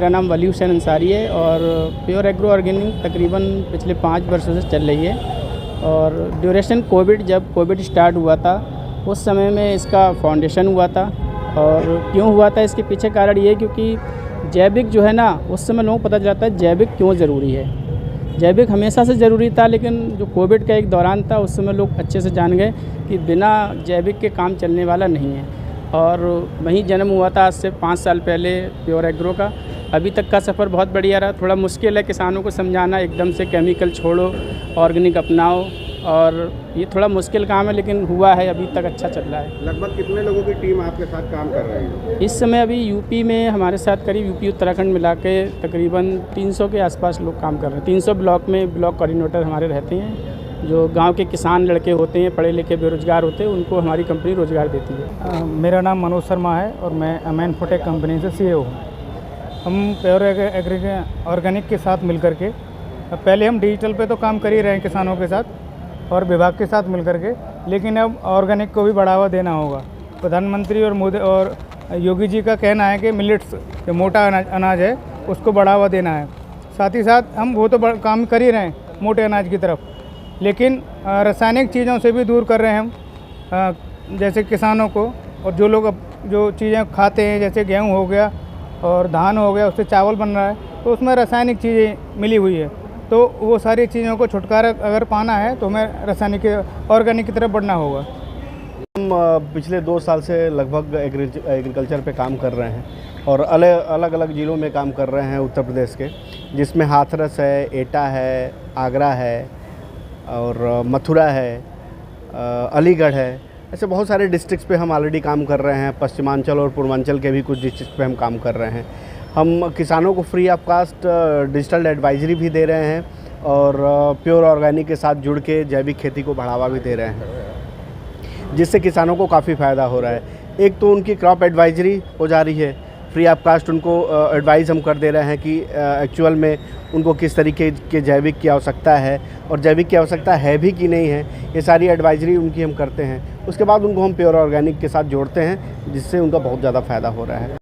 मेरा नाम वली हुसैन अंसारी है और प्योर एग्रो ऑर्गेनिक तकरीबन पिछले 5 वर्षों से चल रही है। और ड्यूरेशन जब कोविड स्टार्ट हुआ था उस समय में इसका फाउंडेशन हुआ था। और क्यों हुआ था इसके पीछे कारण ये क्योंकि जैविक जो है ना, उस समय लोगों को पता चलता है जैविक क्यों ज़रूरी है। जैविक हमेशा से ज़रूरी था, लेकिन जो कोविड का एक दौरान था उस समय लोग अच्छे से जान गए कि बिना जैविक के काम चलने वाला नहीं है। और वहीं जन्म हुआ था आज से 5 साल पहले प्योर एग्रो का। अभी तक का सफ़र बहुत बढ़िया रहा। थोड़ा मुश्किल है किसानों को समझाना, एकदम से केमिकल छोड़ो, ऑर्गेनिक अपनाओ, और ये थोड़ा मुश्किल काम है, लेकिन हुआ है, अभी तक अच्छा चल रहा है। लगभग कितने लोगों की टीम आपके साथ काम कर रही है इस समय? अभी यूपी में हमारे साथ करीब यूपी उत्तराखंड मिला के तकरीबन 300 के आसपास लोग काम कर रहे हैं। 300 ब्लॉक में ब्लॉक कोऑर्डिनेटर हमारे रहते हैं। जो गांव के किसान लड़के होते हैं, पढ़े लिखे बेरोजगार होते हैं, उनको हमारी कंपनी रोज़गार देती है। मेरा नाम मनोज शर्मा है और मैं अमैन फोटेक कंपनी से CEO हूँ। हम प्योर एग्री ऑर्गेनिक के साथ मिलकर के, पहले हम डिजिटल पे तो काम कर ही रहे हैं किसानों के साथ और विभाग के साथ मिलकर के, लेकिन अब ऑर्गेनिक को भी बढ़ावा देना होगा। प्रधानमंत्री और मोदी और योगी जी का कहना है कि मिलेट्स, जो मोटा अनाज है, उसको बढ़ावा देना है। साथ ही साथ हम वो तो काम कर ही रहे हैं मोटे अनाज की तरफ, लेकिन रासायनिक चीज़ों से भी दूर कर रहे हैं हम, जैसे किसानों को। और जो लोग अब जो चीज़ें खाते हैं, जैसे गेहूँ हो गया और धान हो गया, उससे चावल बन रहा है, तो उसमें रासायनिक चीज़ें मिली हुई है। तो वो सारी चीज़ों को छुटकारा अगर पाना है तो हमें रासायनिक ऑर्गेनिक की तरफ बढ़ना होगा। हम पिछले 2 साल से लगभग एग्रीकल्चर पे काम कर रहे हैं और अलग अलग ज़िलों में काम कर रहे हैं उत्तर प्रदेश के, जिसमें हाथरस है, एटा है, आगरा है और मथुरा है, अलीगढ़ है। ऐसे बहुत सारे डिस्ट्रिक्ट्स पे हम ऑलरेडी काम कर रहे हैं। पश्चिमांचल और पूर्वांचल के भी कुछ डिस्ट्रिक्ट पे हम काम कर रहे हैं। हम किसानों को free of cost digital advisory भी दे रहे हैं और प्योर ऑर्गेनिक के साथ जुड़ के जैविक खेती को बढ़ावा भी दे रहे हैं, जिससे किसानों को काफ़ी फ़ायदा हो रहा है। एक तो उनकी क्रॉप एडवाइजरी हो जा रही है, फ्री ऑफ कास्ट उनको एडवाइस हम कर दे रहे हैं कि एक्चुअल में उनको किस तरीके के जैविक की आवश्यकता है और जैविक की आवश्यकता है भी कि नहीं है, ये सारी एडवाइजरी उनकी हम करते हैं। उसके बाद उनको हम प्योर ऑर्गेनिक के साथ जोड़ते हैं, जिससे उनका बहुत ज़्यादा फ़ायदा हो रहा है।